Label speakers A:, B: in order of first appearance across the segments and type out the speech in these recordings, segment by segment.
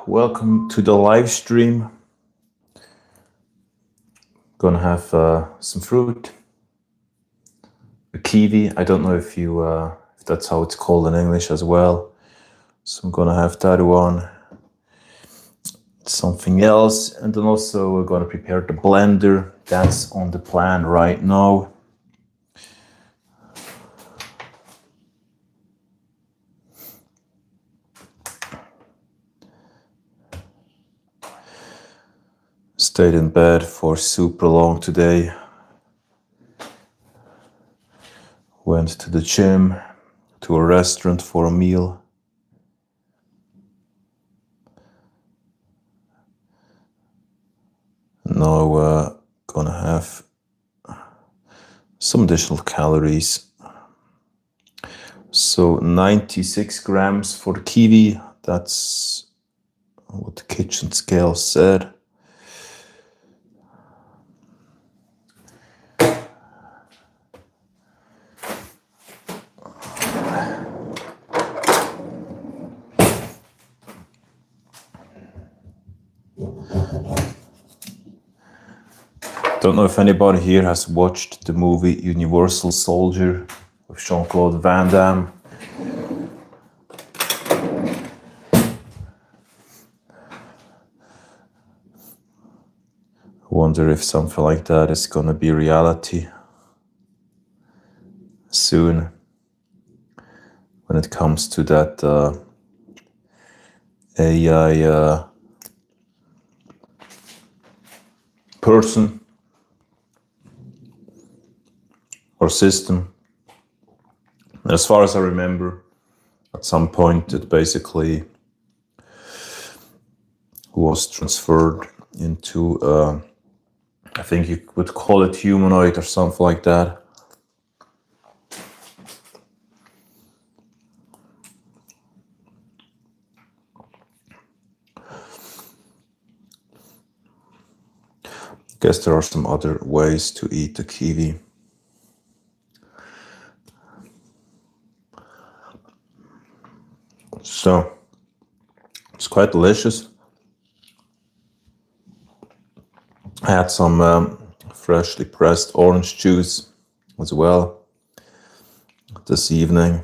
A: welcome to the live stream. Gonna have some fruit, a kiwi. I don't know if that's how it's called in English as well. So I'm gonna have that one, something else, and then also we're gonna prepare the blender. That's on the plan right now. Stayed in bed for super long today. Went to the gym, to a restaurant for a meal. Now gonna have some additional calories. So 96 grams for the kiwi. That's what the kitchen scale said. Don't know if anybody here has watched the movie Universal Soldier with Jean-Claude Van Damme. I wonder if something like that is gonna be reality soon when it comes to that AI person or system. As far as I remember, at some point it basically was transferred into, I think you would call it humanoid or something like that. I guess there are some other ways to eat the kiwi. So, it's quite delicious. I had some freshly pressed orange juice as well this evening.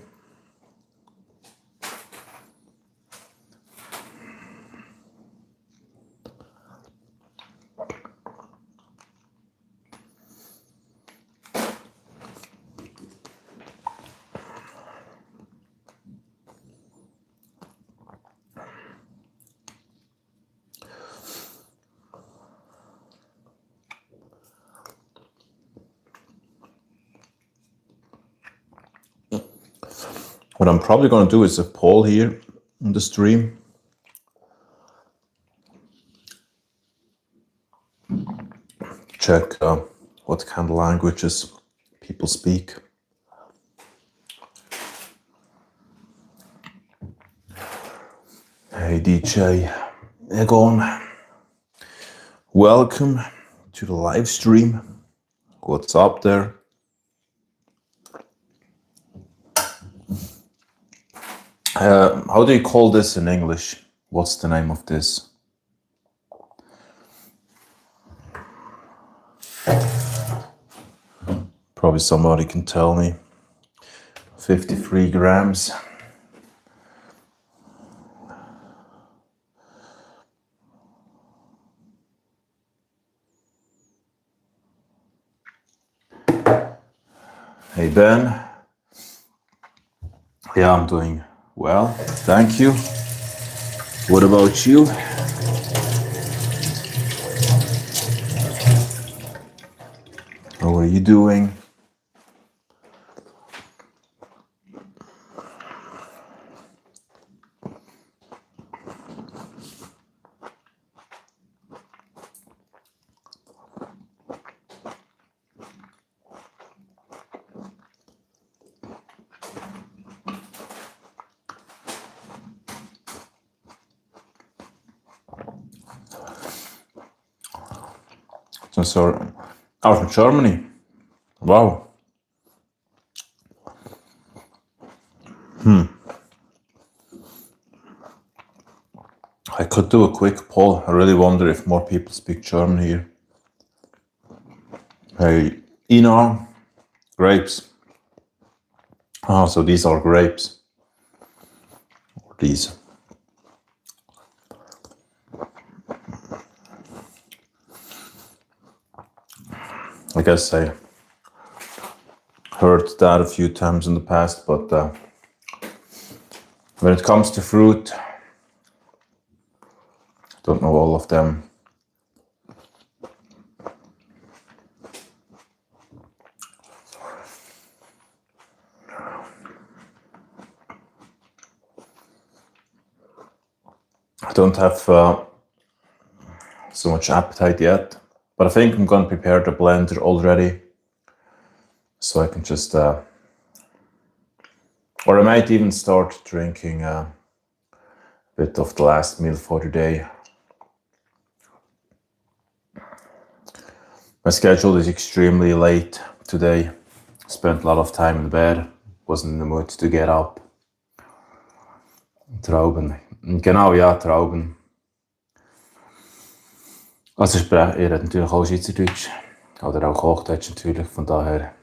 A: What I'm probably going to do is a poll here in the stream. Check what kind of languages people speak. Hey DJ Egon, welcome to the live stream. What's up there? How do you call this in English? What's the name of this? Probably somebody can tell me. 53 grams. Hey Ben. Yeah, I'm doing well, thank you. What about you? How are you doing? So, out from Germany. Wow. I could do a quick poll. I really wonder if more people speak German here. Hey, Ina, grapes. Oh, so these are grapes. Or these. I guess I heard that a few times in the past, but when it comes to fruit, I don't know all of them. I don't have so much appetite yet, but I think I'm going to prepare the blender already, so I can just, or I might even start drinking a bit of the last meal for the day. My schedule is extremely late today. Spent a lot of time in bed, wasn't in the mood to get up. Trauben. Genau, ja, Trauben. Also ich rede natürlich auch Schweizerdeutsch oder auch Hochdeutsch natürlich, von daher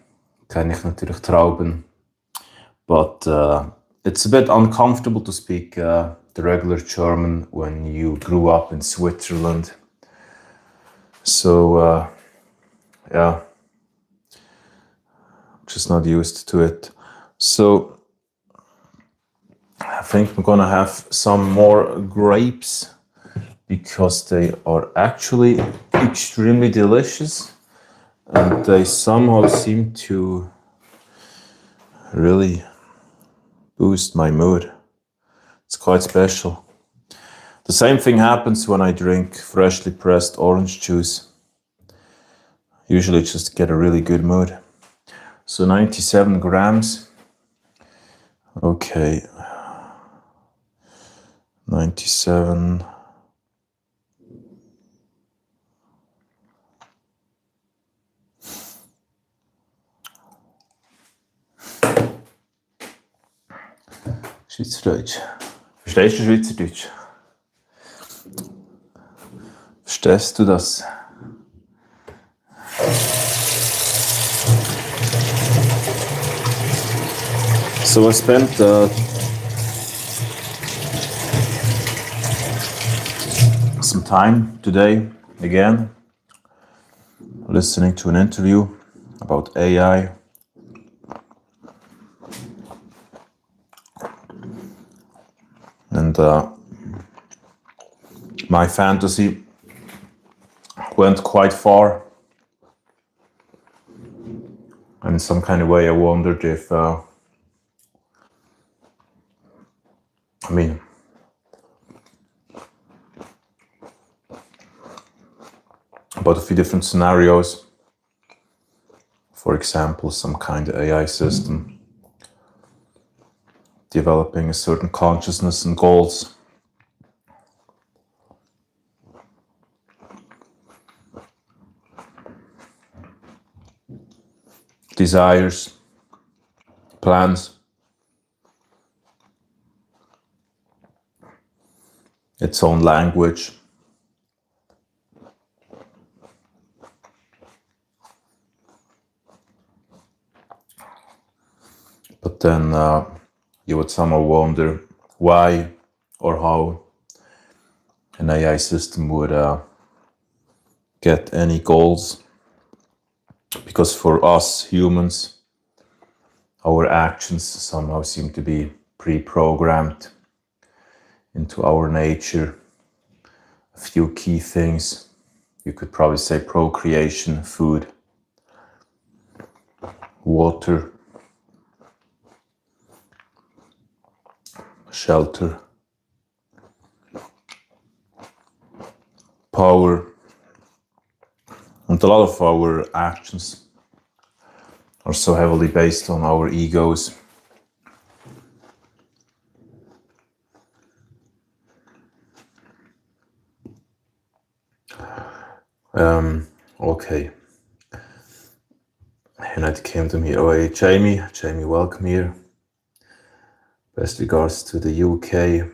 A: kenne ich natürlich Trauben. But it's a bit uncomfortable to speak the regular German when you grew up in Switzerland. So yeah, just not used to it. So I think I'm gonna have some more grapes because they are actually extremely delicious and they somehow seem to really boost my mood. It's quite special. The same thing happens when I drink freshly pressed orange juice. Usually just get a really good mood. So 97 grams. Okay. 97. Schweizerdeutsch. Verstehst du Schweizerdeutsch? Verstehst du das? So I spent some time today again listening to an interview about AI. And my fantasy went quite far. And in some kind of way, I wondered if, about a few different scenarios. For example, some kind of AI system developing a certain consciousness and goals. Desires, plans, its own language. But then you would somehow wonder why or how an AI system would get any goals. Because for us humans, our actions somehow seem to be pre-programmed into our nature. A few key things. You could probably say procreation, food, water, shelter, power, and a lot of our actions are so heavily based on our egos. Okay. United Kingdom here. Oh, hey, Jamie, welcome here. Best regards to the UK.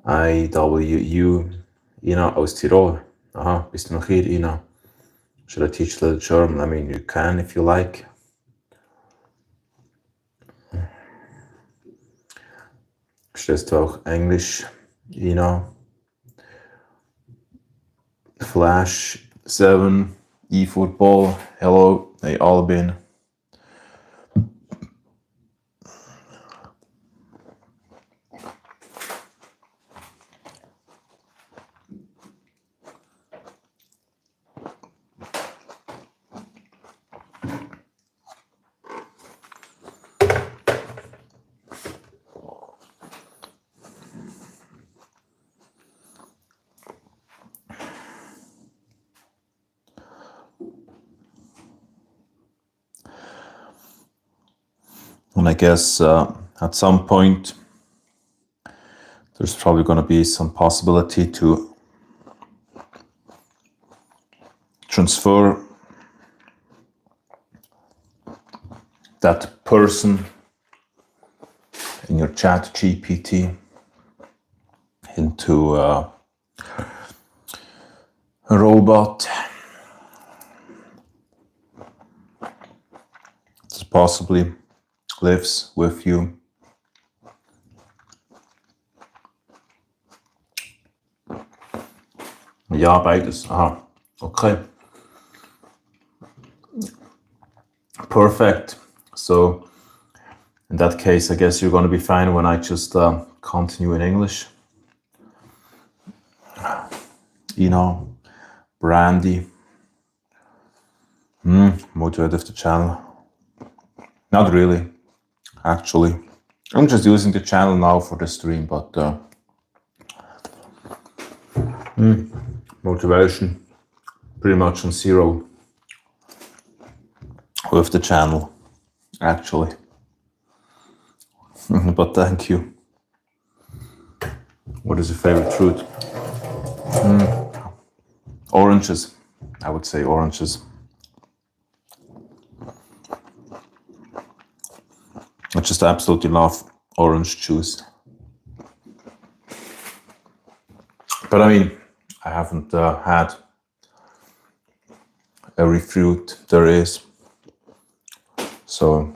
A: IWU, Ina aus Tirol. Aha, bist du noch hier, Ina? Should I teach a little German? I mean, you can if you like. Verstehst du auch Englisch, Ina? Flash 7, eFootball, hello, hey Albin. And I guess at some point there's probably going to be some possibility to transfer that person in your chat GPT into a robot. That possibly lives with you. Ja, beides. Aha, okay. Perfect. So in that case, I guess you're going to be fine when I just continue in English. Brandy. Motivated the channel. Not really, actually. I'm just using the channel now for the stream, but motivation pretty much on zero with the channel, actually. But thank you. What is your favorite fruit? Oranges. I would say oranges. I just absolutely love orange juice. But I mean, I haven't had every fruit there is. So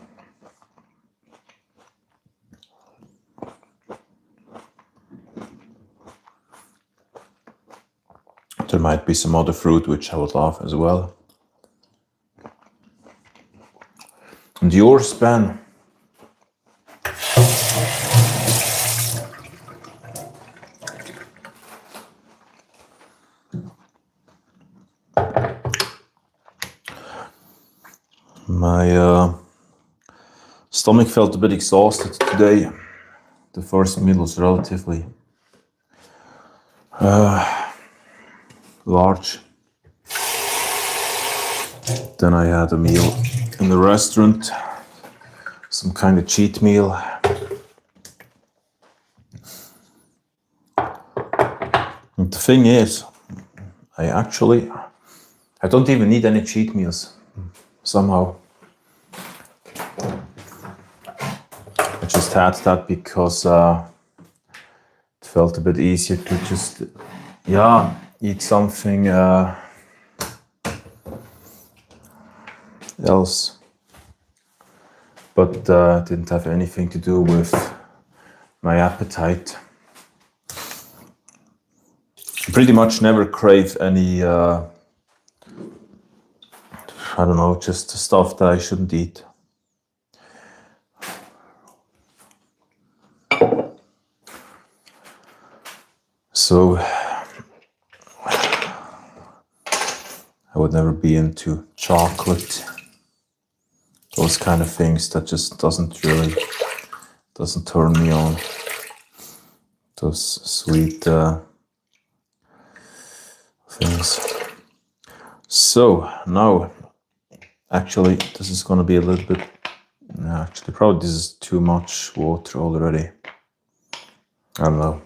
A: there might be some other fruit which I would love as well. And yours, Ben? My stomach felt a bit exhausted today. The first meal was relatively large. Then I had a meal in the restaurant, some kind of cheat meal. And the thing is, I don't even need any cheat meals, somehow. I just had that because it felt a bit easier to just, eat something else. But didn't have anything to do with my appetite. I pretty much never crave any, just stuff that I shouldn't eat. So I would never be into chocolate, those kind of things. That just doesn't turn me on. Those sweet things. So now, actually, this is going to be a little bit. Actually, probably this is too much water already. I don't know.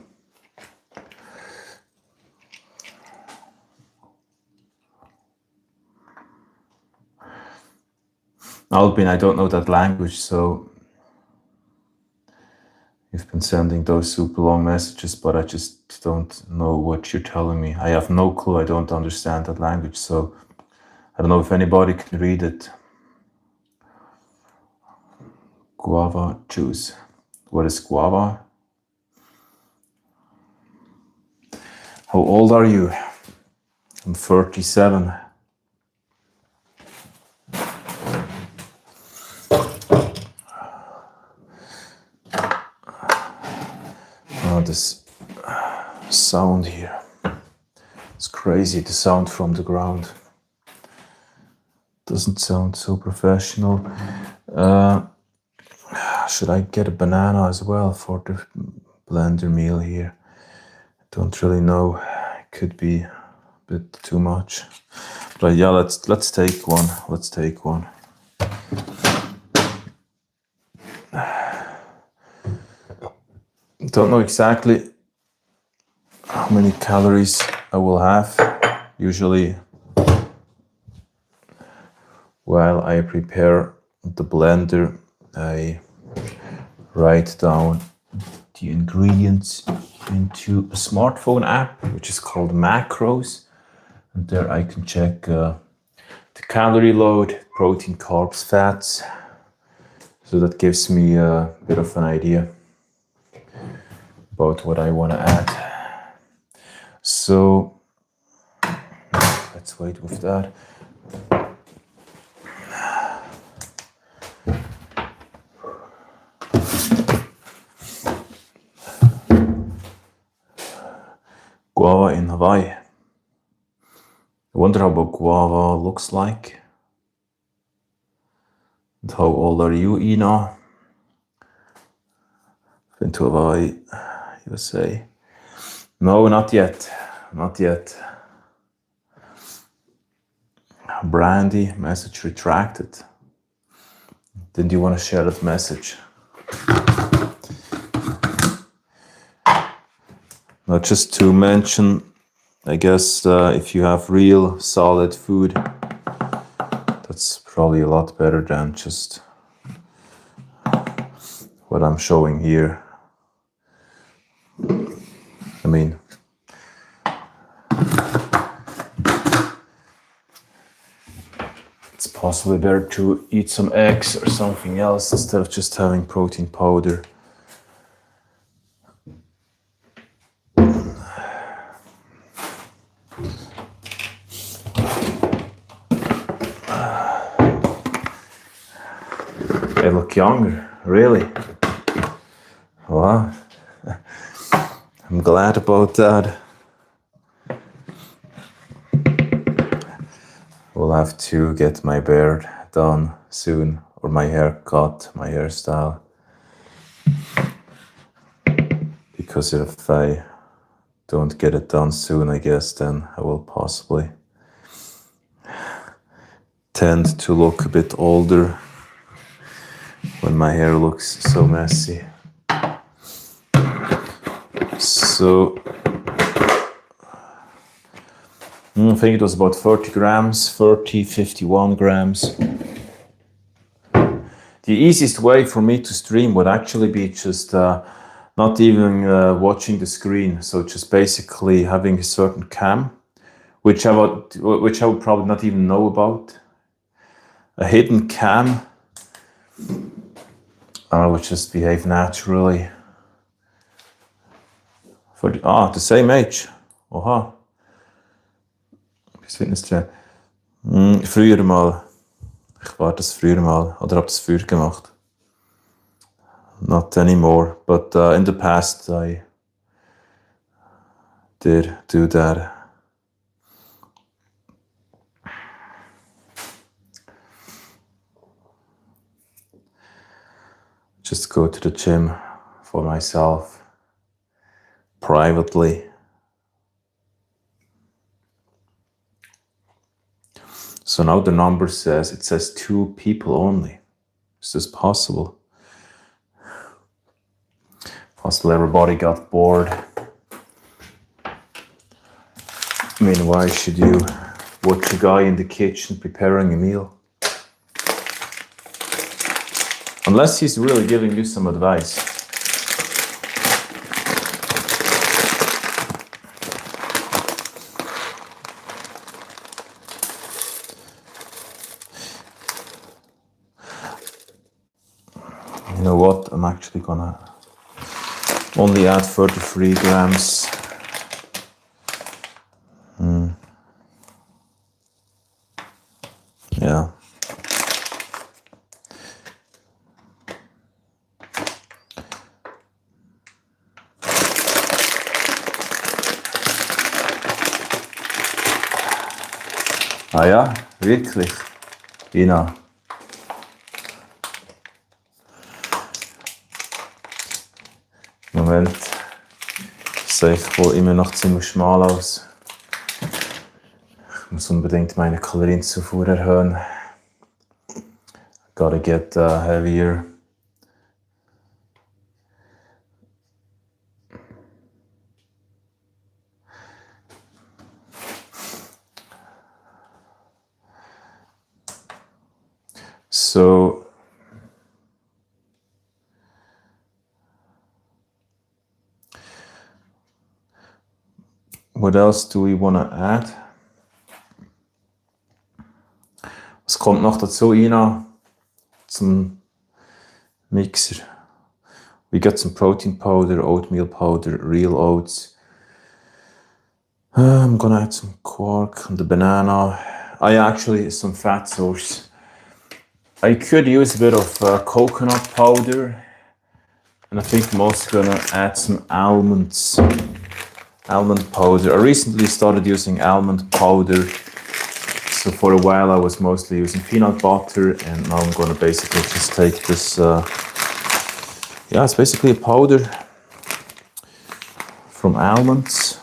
A: Albin, I don't know that language, so you've been and sending those super long messages, but I just don't know what you're telling me. I have no clue. I don't understand that language, so I don't know if anybody can read it. Guava juice. What is guava? How old are you? I'm 37. Oh, this sound here. It's crazy, the sound from the ground. Doesn't sound so professional. Should I get a banana as well for the blender meal here? I don't really know. It could be a bit too much. But yeah, let's take one. Let's take one. Don't know exactly how many calories I will have. Usually while I prepare the blender, I write down the ingredients into a smartphone app, which is called Macros. And there I can check the calorie load, protein, carbs, fats. So that gives me a bit of an idea about what I want to add. So let's wait with that. Guava in Hawaii. I wonder how guava looks like. And how old are you, Ina? Been to Hawaii, USA. No, not yet. Not yet. Brandy, message retracted. Didn't you want to share that message? Now, just to mention, I guess if you have real solid food, that's probably a lot better than just what I'm showing here. I mean, it's possibly better to eat some eggs or something else instead of just having protein powder. They look younger, really. Wow. I'm glad about that. We'll have to get my beard done soon, or my haircut, my hairstyle. Because if I don't get it done soon, I guess then I will possibly tend to look a bit older when my hair looks so messy. So I think it was about 30 grams, 51 grams. The easiest way for me to stream would actually be just not even watching the screen. So just basically having a certain cam, which I would probably not even know about. A hidden cam. I would just behave naturally. For the same age. Oha. Bis Fitnesstrainer. Früher mal. Ich war das früher mal. Oder hab das früher gemacht. Not anymore. But in the past I did do that. Just go to the gym for myself, privately. So now the number says 2 people only. Is this possible? Possibly everybody got bored. I mean, why should you watch a guy in the kitchen preparing a meal? Unless he's really giving you some advice. You know what? I'm actually gonna only add 33 grams. Yeah. Ah ja, wirklich. Ina. Moment. Das sieht wohl immer noch ziemlich schmal aus. Ich muss unbedingt meine Kalorienzufuhr erhöhen. Gotta get heavier. So what else do we want to add? Was kommt noch dazu, Ina? Zum Mixer. We got some protein powder, oatmeal powder, real oats. I'm gonna add some quark and the banana. Actually some fat source. I could use a bit of coconut powder, and I think I'm also gonna add some almond powder. I recently started using almond powder, so for a while I was mostly using peanut butter, and now I'm gonna basically just take this. It's basically a powder from almonds.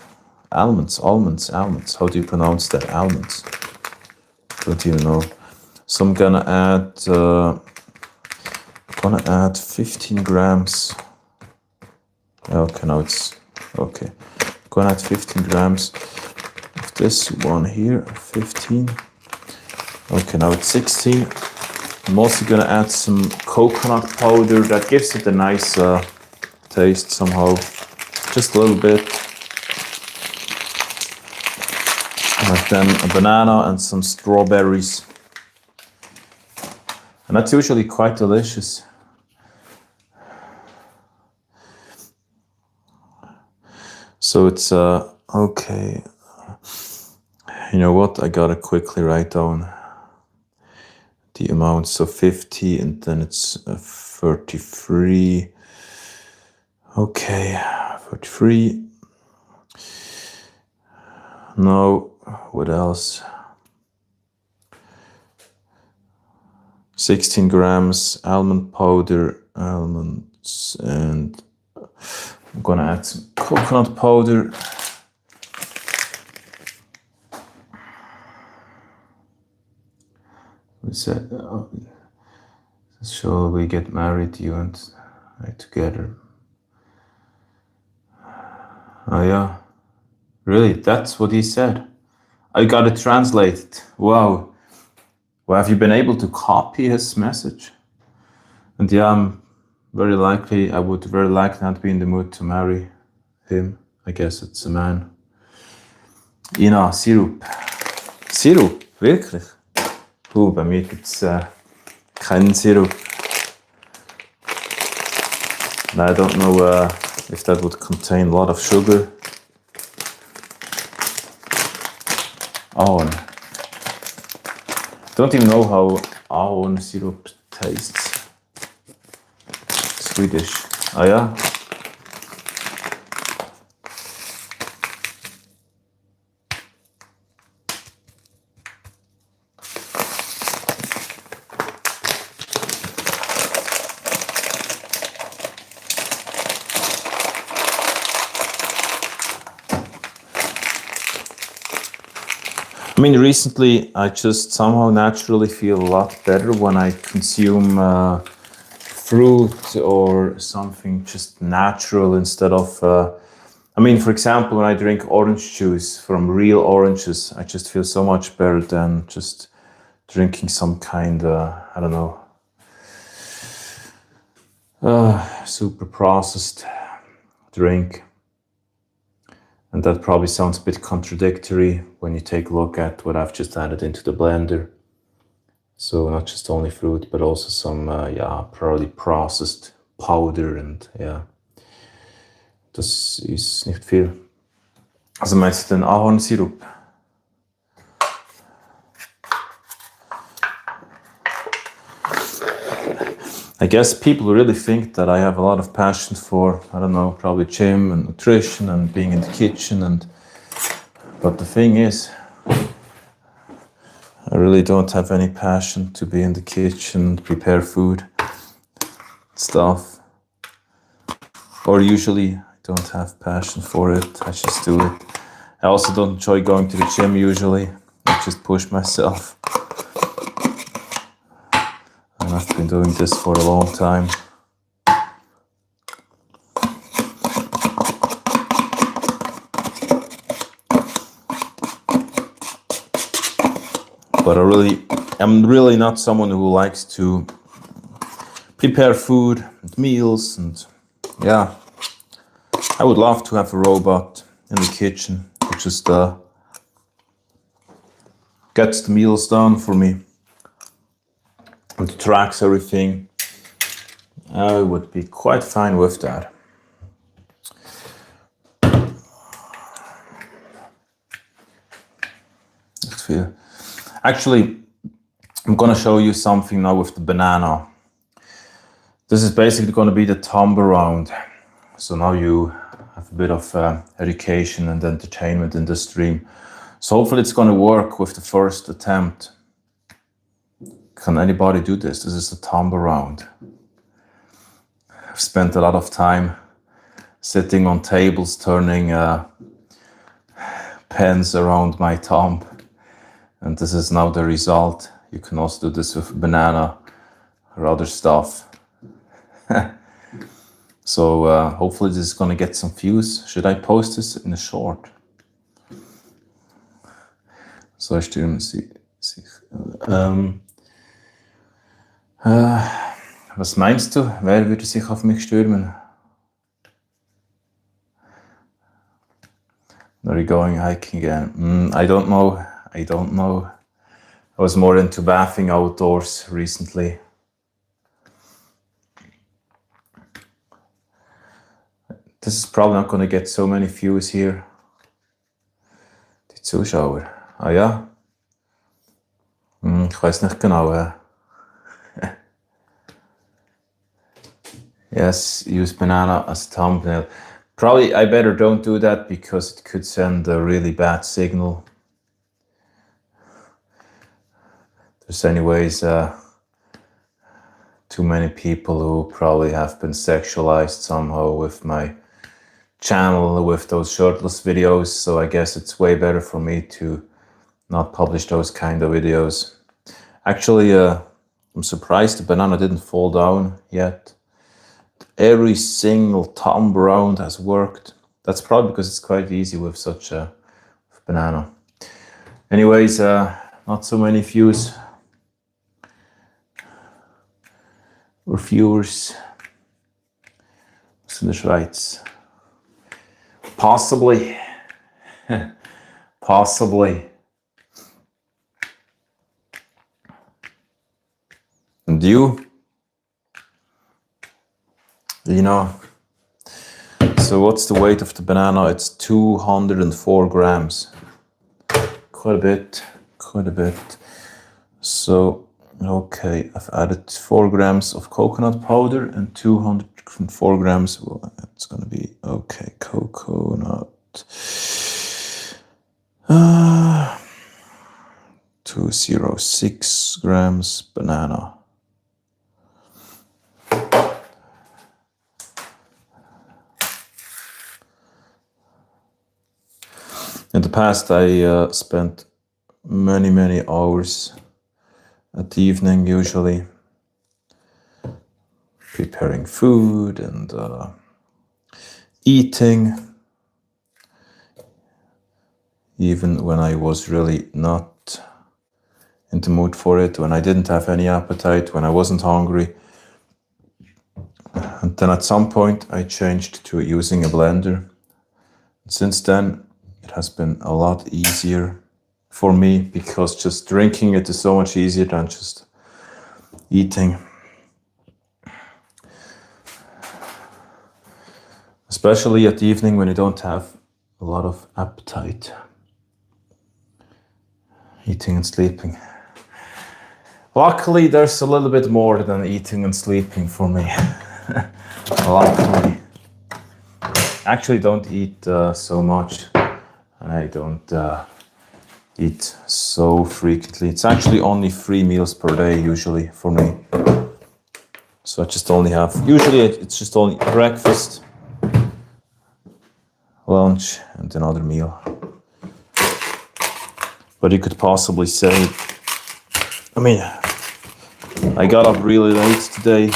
A: Almonds. How do you pronounce that? Almonds. Don't even know. So I'm gonna add 15 grams. Okay, now it's okay. Gonna add 15 grams of this one here. 15. Okay, now it's 16. I'm also gonna add some coconut powder. That gives it a nice taste somehow. Just a little bit. And then a banana and some strawberries. And that's usually quite delicious. So it's okay. You know what? I gotta quickly write down the amount. So 50, and then it's 33. Okay, 33. Now, what else? 16 grams almond powder, almonds, and I'm gonna add some coconut powder. We said, shall we get married, you and I together? Oh yeah, really? That's what he said. I got it translated. Wow. Well, have you been able to copy his message? And yeah, I would very likely not be in the mood to marry him. I guess it's a man. Ina, Sirup. Sirup? Wirklich? Bei mir gibt's keinen Sirup. And I don't know if that would contain a lot of sugar. Ahorn. Don't even know how ahorn syrup tastes. Swedish. Ah ja. I mean, recently I just somehow naturally feel a lot better when I consume fruit or something just natural instead of, I mean, for example, when I drink orange juice from real oranges, I just feel so much better than just drinking some kind, I don't know, super processed drink. And that probably sounds a bit contradictory when you take a look at what I've just added into the blender. So not just only fruit, but also some, probably processed powder und ja, das ist nicht viel. Also meinst du den Ahornsirup? I guess people really think that I have a lot of passion for, I don't know, probably gym and nutrition and being in the kitchen but the thing is, I really don't have any passion to be in the kitchen, prepare food, stuff. Or usually I don't have passion for it, I just do it. I also don't enjoy going to the gym usually, I just push myself. And I've been doing this for a long time. But I'm really not someone who likes to prepare food and meals and yeah. I would love to have a robot in the kitchen who just gets the meals done for me and tracks everything. I would be quite fine with that. Actually, I'm gonna show you something now with the banana. This is basically gonna be the thumb around. So now you have a bit of education and entertainment in the stream. So hopefully it's gonna work with the first attempt. Can anybody do this? This is the thumb around. I've spent a lot of time sitting on tables, turning pens around my thumb. And this is now the result. You can also do this with banana or other stuff. So hopefully this is gonna get some views. Should I post this in a short? Soll ich stürmen? Was meinst du? Wer würde sich auf mich stürmen? Are you going hiking again? I don't know. I was more into bathing outdoors recently. This is probably not going to get so many views here. Die Zuschauer. Ah ja? Ich weiß nicht genau. Yes, use banana as thumbnail. Probably I better don't do that because it could send a really bad signal. There's anyways too many people who probably have been sexualized somehow with my channel with those shirtless videos, so I guess it's way better for me to not publish those kind of videos. Actually, I'm surprised the banana didn't fall down yet. Every single thumb round has worked. That's probably because it's quite easy with such a banana. Anyways, not so many views or viewers. Was in der Schweiz? Possibly. Possibly. And you? You know, so what's the weight of the banana? It's 204 grams. Quite a bit. So, okay, I've added 4 grams of coconut powder and 204 grams. Well, it's gonna be, okay, coconut. 206 grams banana. In the past, I spent many hours at the evening, usually preparing food and eating, even when I was really not in the mood for it, when I didn't have any appetite, when I wasn't hungry. And then at some point, I changed to using a blender. Since then, it has been a lot easier for me because just drinking it is so much easier than just eating. Especially at the evening when you don't have a lot of appetite. Eating and sleeping. Luckily, there's a little bit more than eating and sleeping for me. Luckily. Actually, don't eat so much. I don't eat so frequently. It's actually only 3 meals per day usually for me. So I just only have, usually it's just only breakfast, lunch, and another meal. But you could possibly say, I mean, I got up really late today.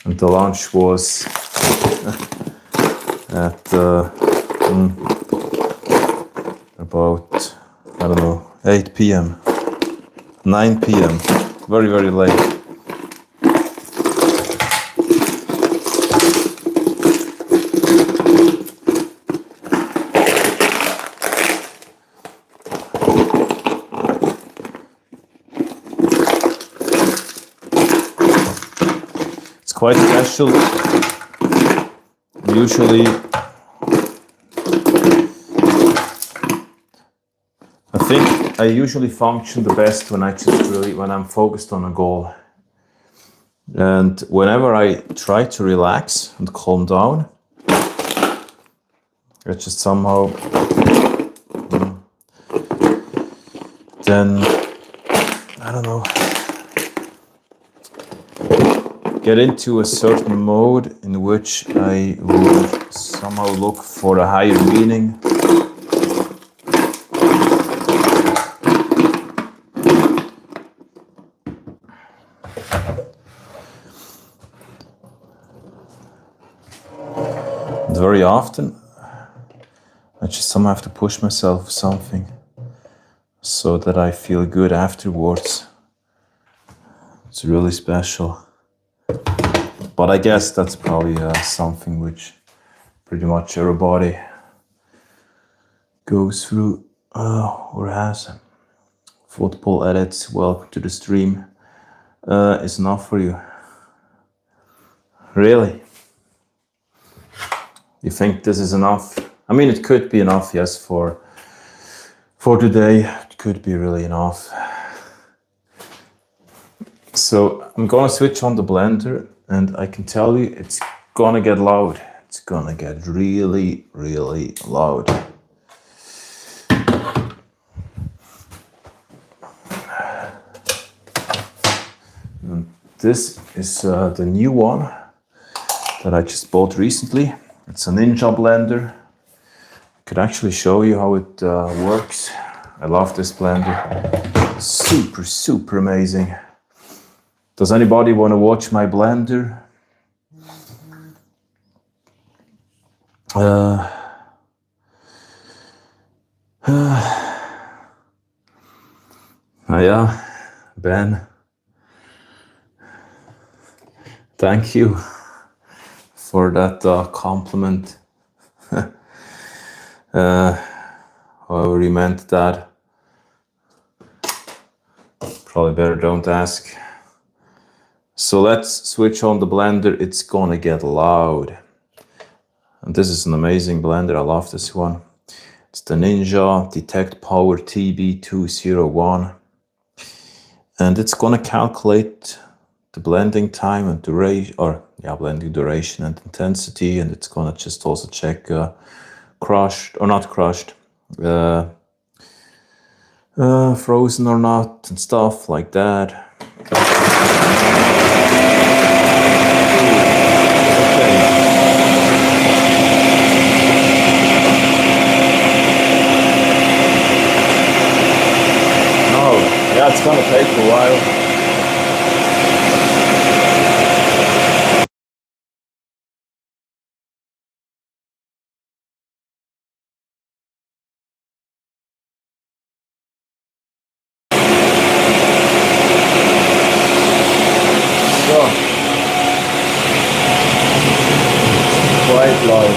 A: And the lunch was at about, I don't know, 8 p.m., 9 p.m., very, very late. It's quite special. Usually, I think I usually function the best when when I'm focused on a goal. And whenever I try to relax and calm down, I just somehow then, I don't know, get into a certain mode in which I would somehow look for a higher meaning. And very often, I just somehow have to push myself with something so that I feel good afterwards. It's really special. But I guess that's probably something which pretty much everybody goes through or has. Football edits, welcome to the stream. Is enough for you. Really? You think this is enough? I mean, it could be enough, yes, for today. It could be really enough. So I'm gonna switch on the blender, and I can tell you it's gonna get loud. It's gonna get really, really loud. And this is the new one that I just bought recently. It's a Ninja blender. I could actually show you how it works. I love this blender. Super, super amazing. Does anybody want to watch my blender? Yeah, Ben. Thank you for that compliment. However you meant that. Probably better don't ask. So let's switch on the blender. It's gonna get loud. And this is an amazing blender. I love this one. It's the Ninja Detect Power TB201. And it's gonna calculate the blending time and duration, blending duration and intensity. And it's gonna just also check crushed or not crushed, frozen or not, and stuff like that. Yeah, it's gonna take a while. So, quite loud.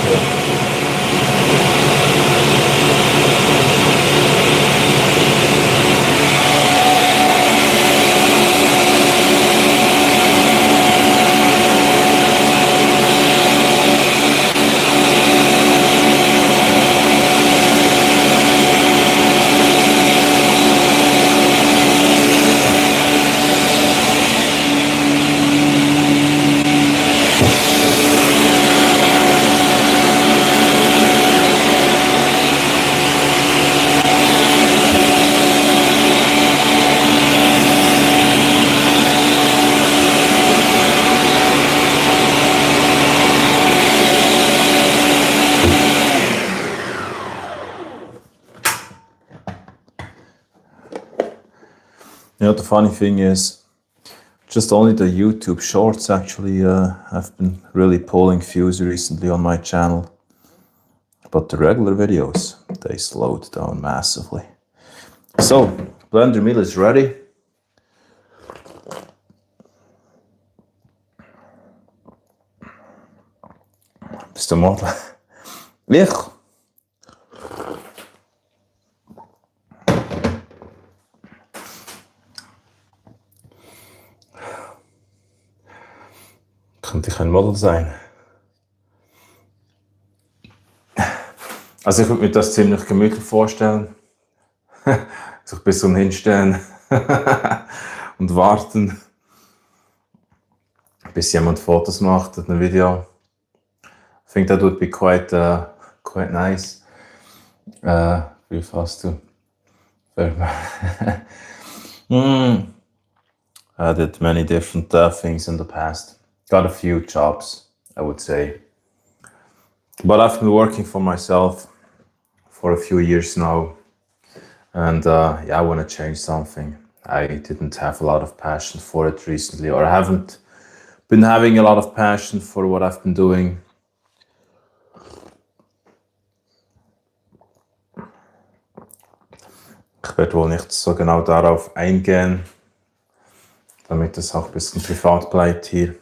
A: The funny thing is, just only the YouTube shorts actually have been really pulling views recently on my channel. But the regular videos, they slowed down massively. So, blender meal is ready. Bist du Model? Ich? Könnte ich ein Model sein? Also ich würde mir das ziemlich gemütlich vorstellen. Sich ein bisschen hinstellen und warten, bis jemand Fotos macht und ein Video. I think that would be quite nice. Wie fast du? I did many different things in the past. Got a few jobs, I would say. But I've been working for myself for a few years now. And I want to change something. I didn't have a lot of passion for it recently, or I haven't been having a lot of passion for what I've been doing. Ich werde wohl nicht so genau darauf eingehen, damit es auch ein bisschen privat bleibt hier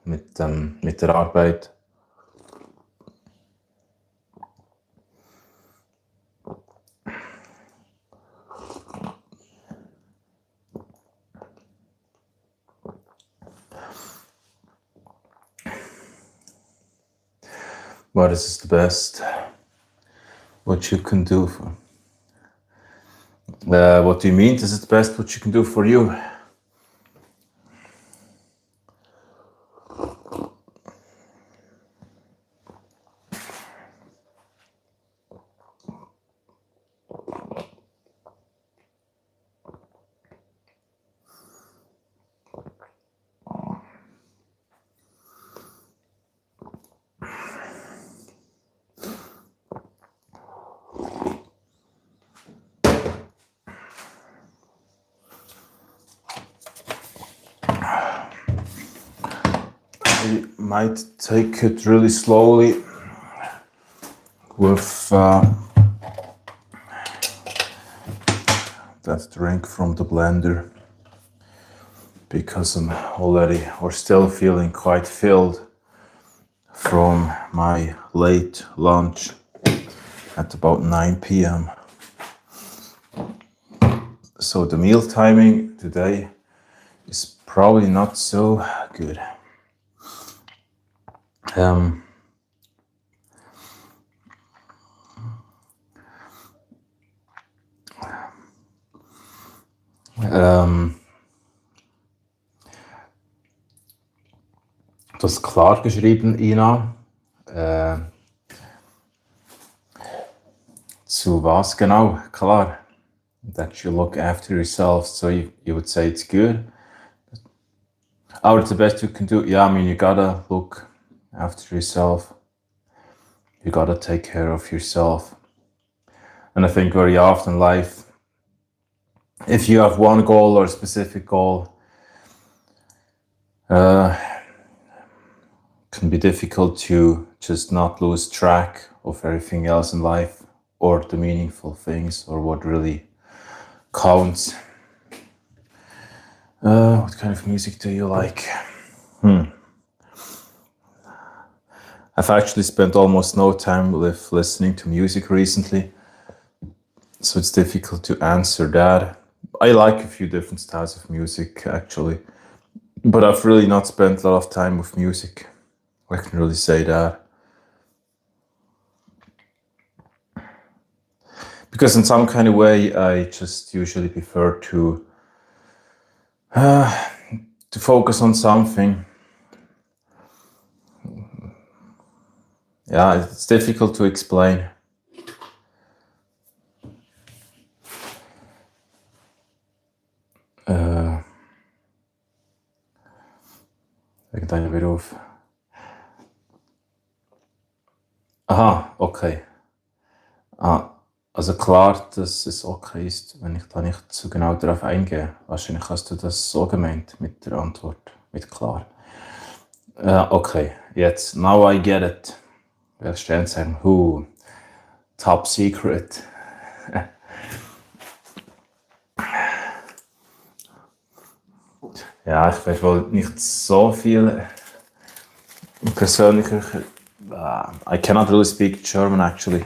A: mit der Arbeit. What is the best what you can do for? What do you mean? This is the best what you can do for you? I might take it really slowly with that drink from the blender, because I'm already or still feeling quite filled from my late lunch at about 9 p.m. So the meal timing today is probably not so good. Du hast klar geschrieben, Ina. Zu was genau? Klar. That you look after yourself, so you would say it's good. Oh, it's the best you can do. Yeah, I mean, you gotta look after yourself. You gotta take care of yourself. And I think very often in life, if you have one goal or a specific goal, can be difficult to just not lose track of everything else in life, or the meaningful things, or what really counts. What kind of music do you like? I've actually spent almost no time with listening to music recently, so it's difficult to answer that. I like a few different styles of music actually, but I've really not spent a lot of time with music. I can really say that. Because in some kind of way, I just usually prefer to focus on something. Yeah, it's difficult to explain. Irgendein Beruf. Aha, okay. Also klar, dass es okay ist, wenn ich da nicht so genau darauf eingehe. Wahrscheinlich hast du das so gemeint mit der Antwort, mit klar. Okay, jetzt, now I get it. Wir stellen sagen, top secret. Ja, ich weiß wohl nicht so viel persönlicher. I cannot really speak German actually.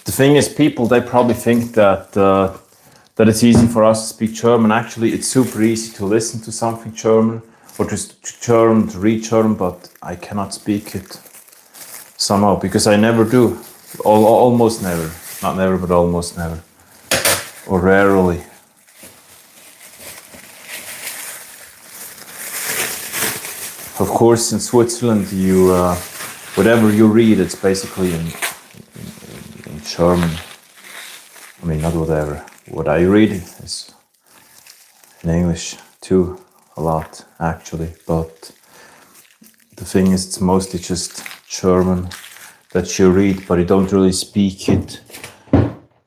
A: The thing is, people, they probably think that that it's easy for us to speak German. Actually, it's super easy to listen to something German or just German, to read German, but I cannot speak it somehow because I never do. Almost never. Not never, but almost never. Or rarely. Of course, in Switzerland, you whatever you read, it's basically in German. I mean, not whatever. What I read is in English too, a lot actually. But the thing is, it's mostly just German that you read, but you don't really speak it.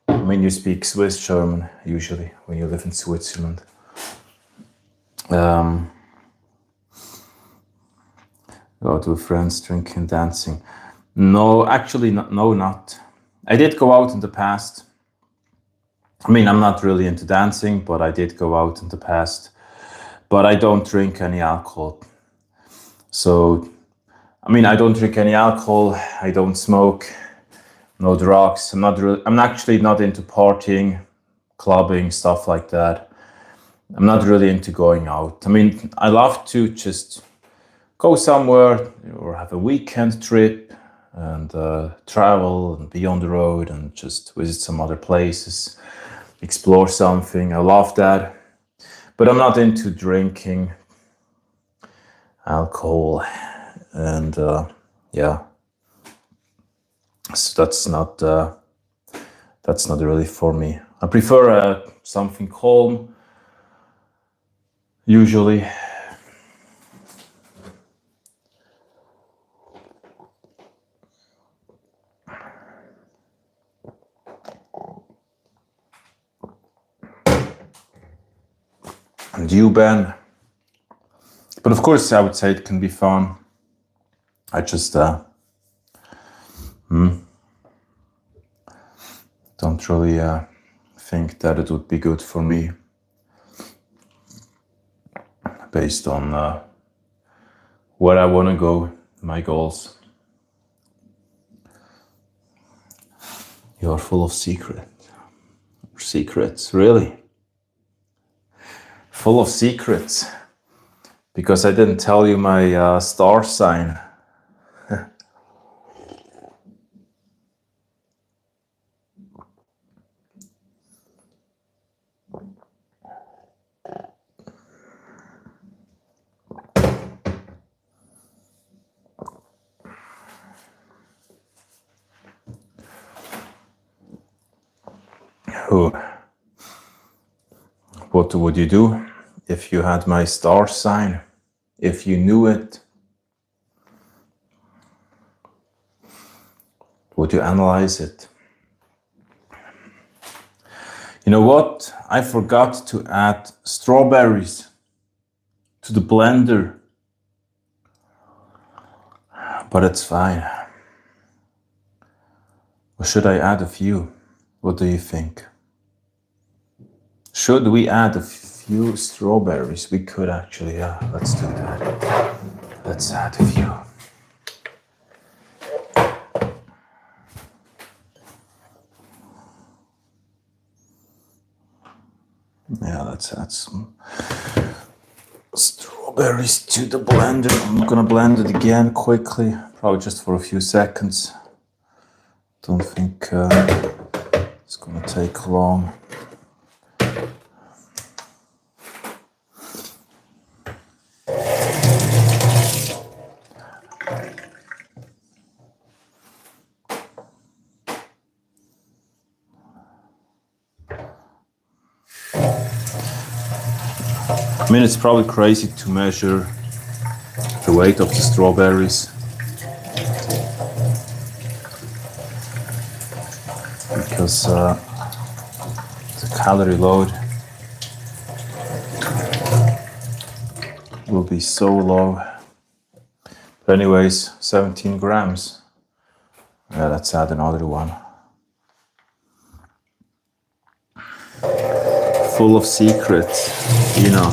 A: I mean, you speak Swiss German usually when you live in Switzerland. Go out with friends, drinking, dancing. No, actually, not. I did go out in the past. I mean, I'm not really into dancing, but I did go out in the past. But I don't drink any alcohol. So, I mean, I don't drink any alcohol. I don't smoke. No drugs. I'm actually not into partying, clubbing, stuff like that. I'm not really into going out. I mean, I love to just go somewhere or have a weekend trip and travel and be on the road and just visit some other places, explore something. I love that. But I'm not into drinking alcohol and yeah. So that's not really for me. I prefer something calm, usually. And you, Ben? But of course, I would say it can be fun. I just don't really think that it would be good for me based on where I want to go, my goals. You're full of secrets, really? Full of secrets, because I didn't tell you my star sign. What would you do if you had my star sign? If you knew it? Would you analyze it? You know what? I forgot to add strawberries to the blender. But it's fine. Or should I add a few? What do you think? Should we add a few strawberries? We could actually, yeah, let's do that. Let's add a few. Yeah, let's add some strawberries to the blender. I'm gonna blend it again quickly, probably just for a few seconds. Don't think it's gonna take long. I mean, it's probably crazy to measure the weight of the strawberries. because the calorie load will be so low. But anyways, 17 grams. Yeah, let's add another one. Full of secrets, you know.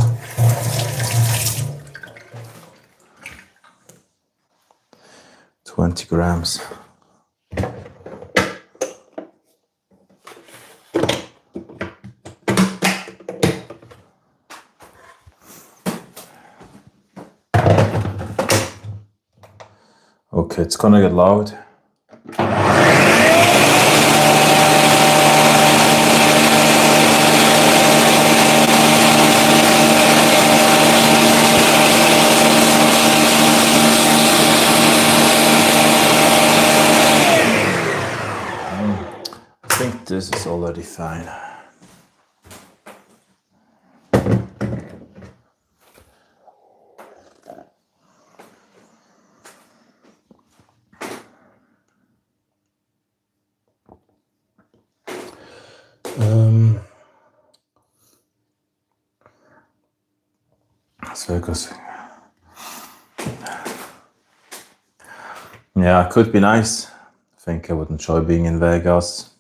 A: $20 grams. Okay, it's gonna get loud. I think this is already fine. Las Vegas. Yeah, it could be nice. I think I would enjoy being in Vegas.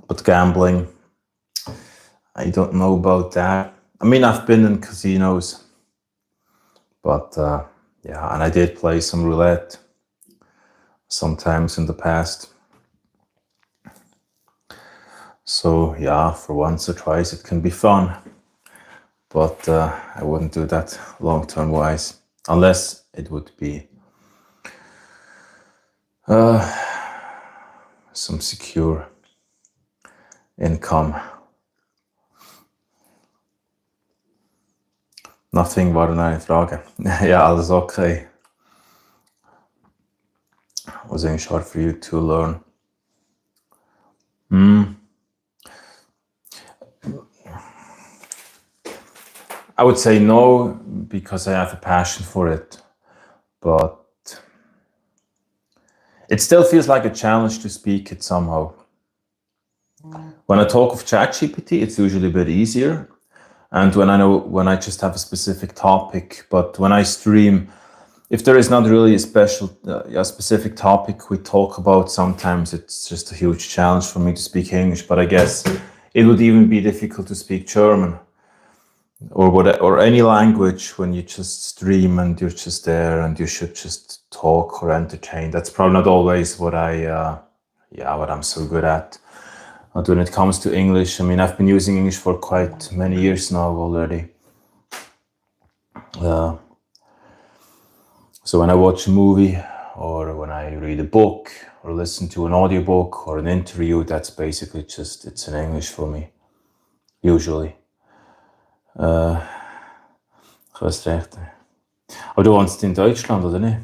A: But gambling, I don't know about that. I mean, I've been in casinos, but yeah, and I did play some roulette sometimes in the past. So yeah, for once or twice it can be fun, but I wouldn't do that long-term wise, unless it would be some secure income. Nothing war eine Frage. Ja, alles okay. Was eigentlich hard for you to learn? I would say no, because I have a passion for it, but it still feels like a challenge to speak it somehow. When I talk of ChatGPT, it's usually a bit easier. And when I just have a specific topic, but when I stream, if there is not really a specific topic we talk about, sometimes it's just a huge challenge for me to speak English. But I guess it would even be difficult to speak German or any language when you just stream and you're just there and you should just talk or entertain. That's probably not always what I'm so good at. But when it comes to English, I mean, I've been using English for quite many years now already. So when I watch a movie or when I read a book or listen to an audiobook or an interview, that's basically it's in English for me, usually. Du hast recht. Aber du wohnst in Deutschland, oder nicht?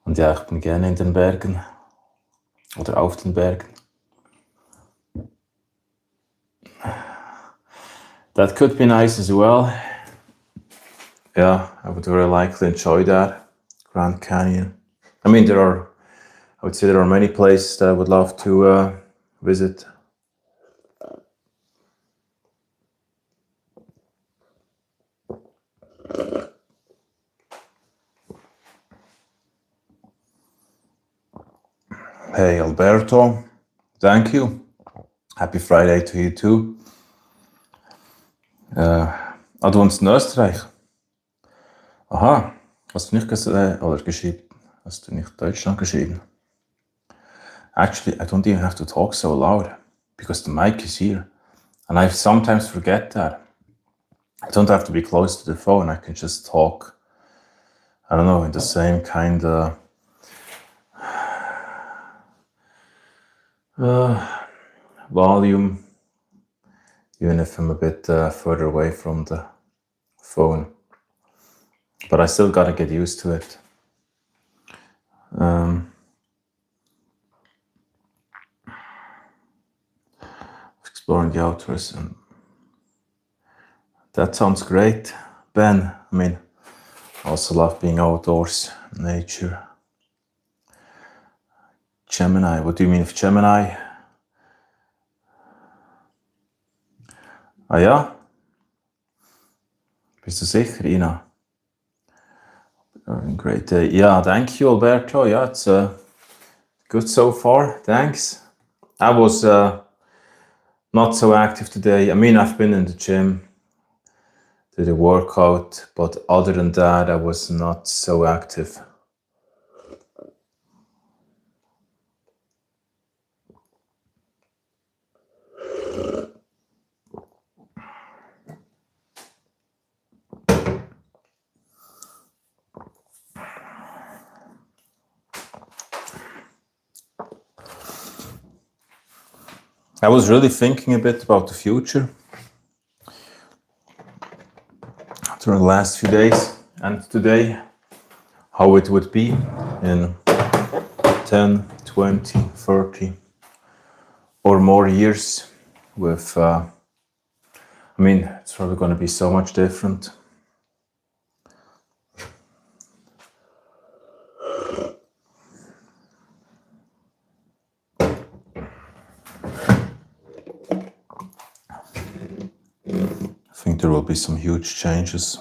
A: Und ja, ich bin gerne in den Bergen. Oder auf den Bergen. That could be nice as well. Yeah, I would very likely enjoy that. Grand Canyon. I mean, I would say there are many places that I would love to visit. Hey, Alberto. Thank you. Happy Friday to you too. Du wohnst in Österreich? Aha, hast du nicht geschrieben? Hast du nicht Deutschland geschrieben? Actually, I don't even have to talk so loud because the mic is here. And I sometimes forget that. I don't have to be close to the phone. I can just talk, I don't know, in the same kind of volume, even if I'm a bit further away from the phone. But I still gotta get used to it. exploring the outdoors, and that sounds great, Ben. I mean, I also love being outdoors, nature. Gemini, what do you mean with Gemini? Ah ja? Bist du sicher, Ina? Great day. Yeah, thank you, Alberto. Yeah, it's good so far. Thanks. I was not so active today. I mean, I've been in the gym, did a workout, but other than that, I was not so active. I was really thinking a bit about the future during the last few days and today, how it would be in 10, 20, 30 or more years with, I mean, it's probably going to be so much different. I think there will be some huge changes.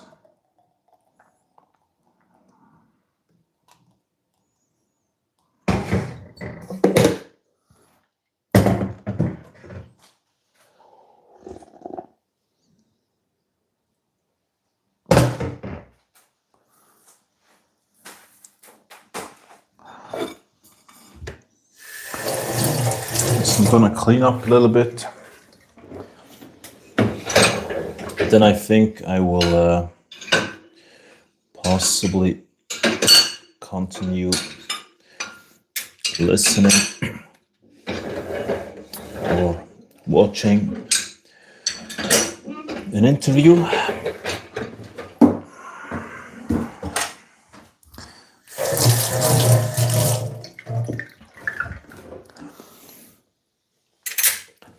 A: So I'm gonna clean up a little bit. Then I think I will possibly continue listening or watching an interview.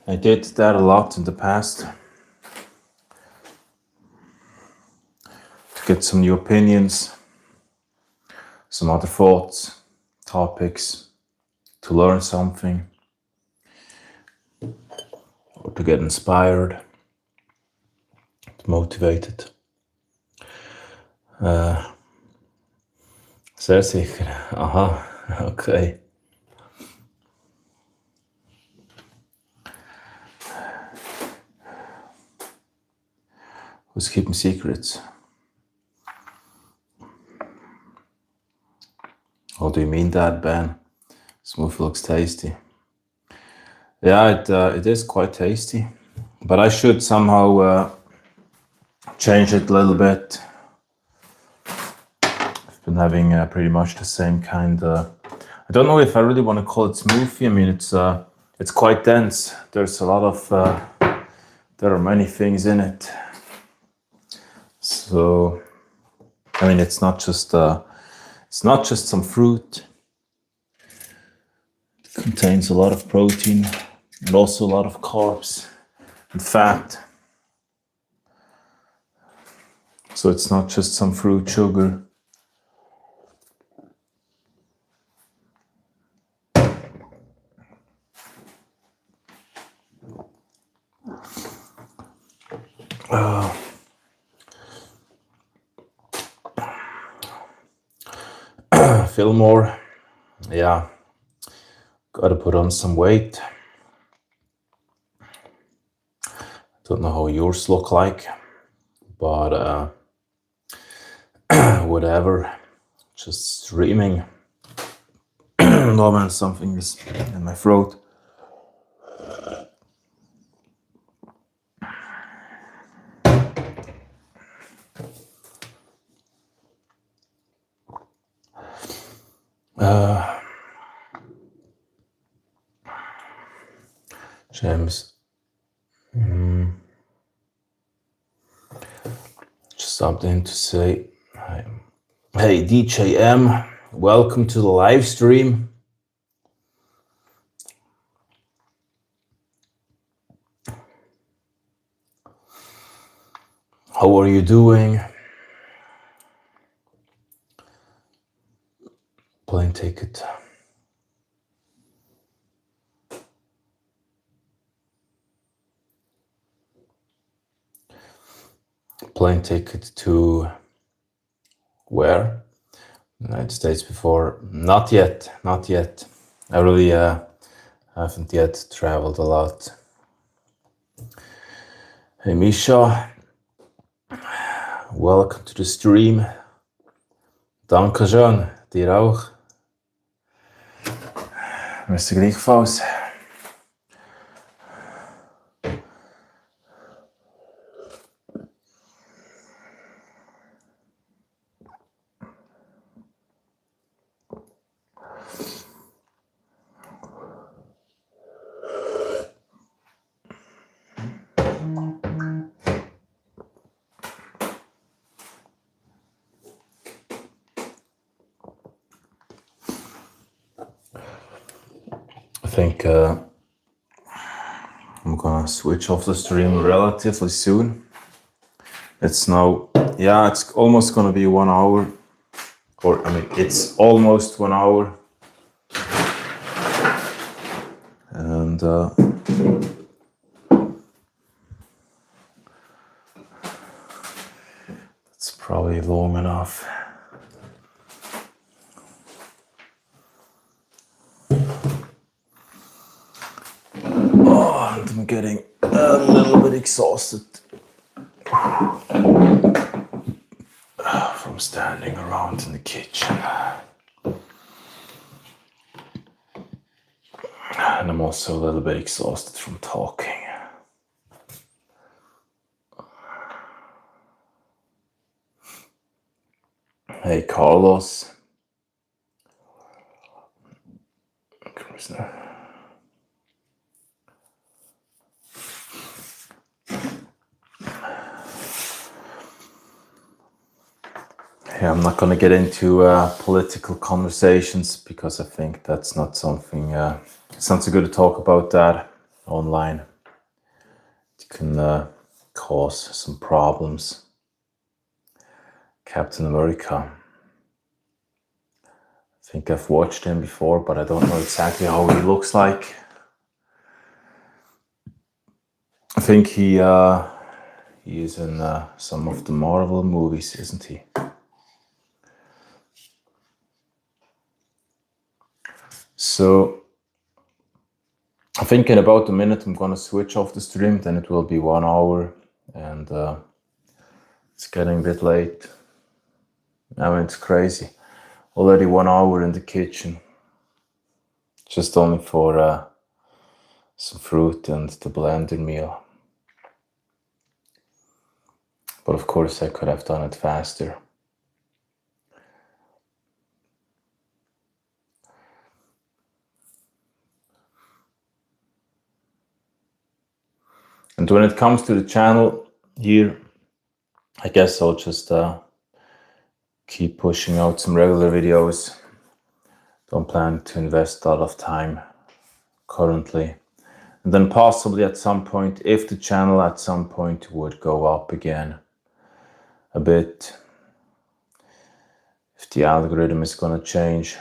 A: I did that a lot in the past to get some new opinions, some other thoughts, topics, to learn something, or to get inspired, motivated. Sehr sicher. Aha, okay. Who's keeping secrets? How do you mean that, Ben? Smoothie looks tasty. Yeah, it is quite tasty, but I should somehow change it a little bit. I've been having pretty much the same kind. I don't know if I really want to call it smoothie. I mean, it's quite dense. There's a lot of there are many things in it. So, I mean, it's not just some fruit. It contains a lot of protein and also a lot of carbs and fat. So it's not just some fruit sugar. Fillmore, yeah, gotta put on some weight. Don't know how yours look like, but whatever, just streaming. No man, something is in my throat. James, just something to say. Hey, DJM, welcome to the live stream. How are you doing? Plane ticket. Plane ticket to where? United States before? Not yet. I really haven't yet traveled a lot. Hey Misha, welcome to the stream. Dankeschön, dir auch. Merci gleichfalls. I think I'm gonna switch off the stream relatively soon. It's now, yeah, it's almost gonna be 1 hour, or I mean, it's almost 1 hour, and it's probably long enough. Oh, and I'm getting a little bit exhausted from standing around in the kitchen. And I'm also a little bit exhausted from talking. Hey, Carlos. Yeah, I'm not going to get into political conversations because I think that's not something, it's not so good to talk about that online. It can cause some problems. Captain America. I think I've watched him before, but I don't know exactly how he looks like. I think he is in some of the Marvel movies, isn't he? So I think in about a minute I'm gonna switch off the stream, then it will be 1 hour, and it's getting a bit late. I mean, it's crazy. Already 1 hour in the kitchen, just only for some fruit and the blended meal. But of course I could have done it faster. And when it comes to the channel here, I guess I'll just keep pushing out some regular videos. Don't plan to invest a lot of time currently. And then possibly at some point, if the channel at some point would go up again a bit, if the algorithm is going to change,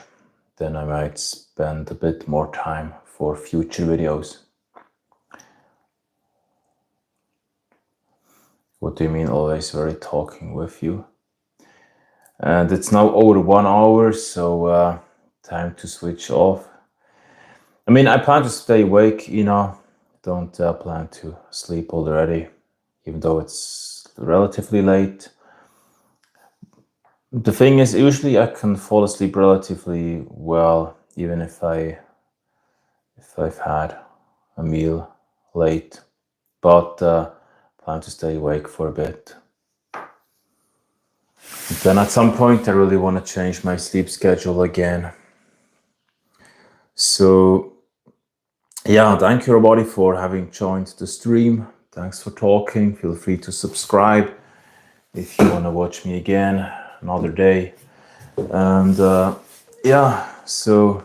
A: then I might spend a bit more time for future videos. What do you mean always very talking with you? And it's now over 1 hour, so time to switch off. I mean, I plan to stay awake, you know, don't plan to sleep already, even though it's relatively late. The thing is, usually I can fall asleep relatively well, even if I've had a meal late, but plan to stay awake for a bit. Then at some point I really want to change my sleep schedule again. So yeah, thank you everybody for having joined the stream. Thanks for talking. Feel free to subscribe if you want to watch me again another day. And yeah, so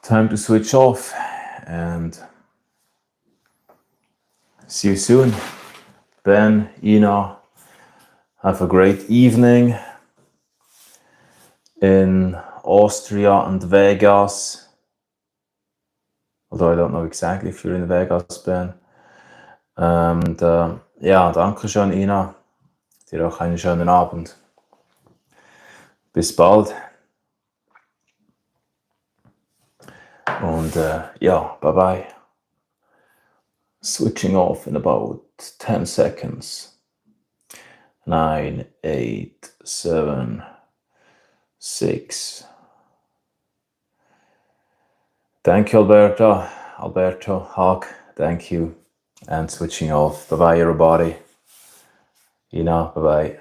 A: time to switch off and see you soon. Ben, Ina, have a great evening in Austria and Vegas. Although I don't know exactly if you're in Vegas, Ben. Und ja, danke schön, Ina. Dir auch einen schönen Abend. Bis bald. Und ja, bye bye. Switching off in about 10 seconds. 9, 8, 7, 6. Thank you, Alberto. Hawk, thank you. And switching off. Bye bye, everybody. Bye bye.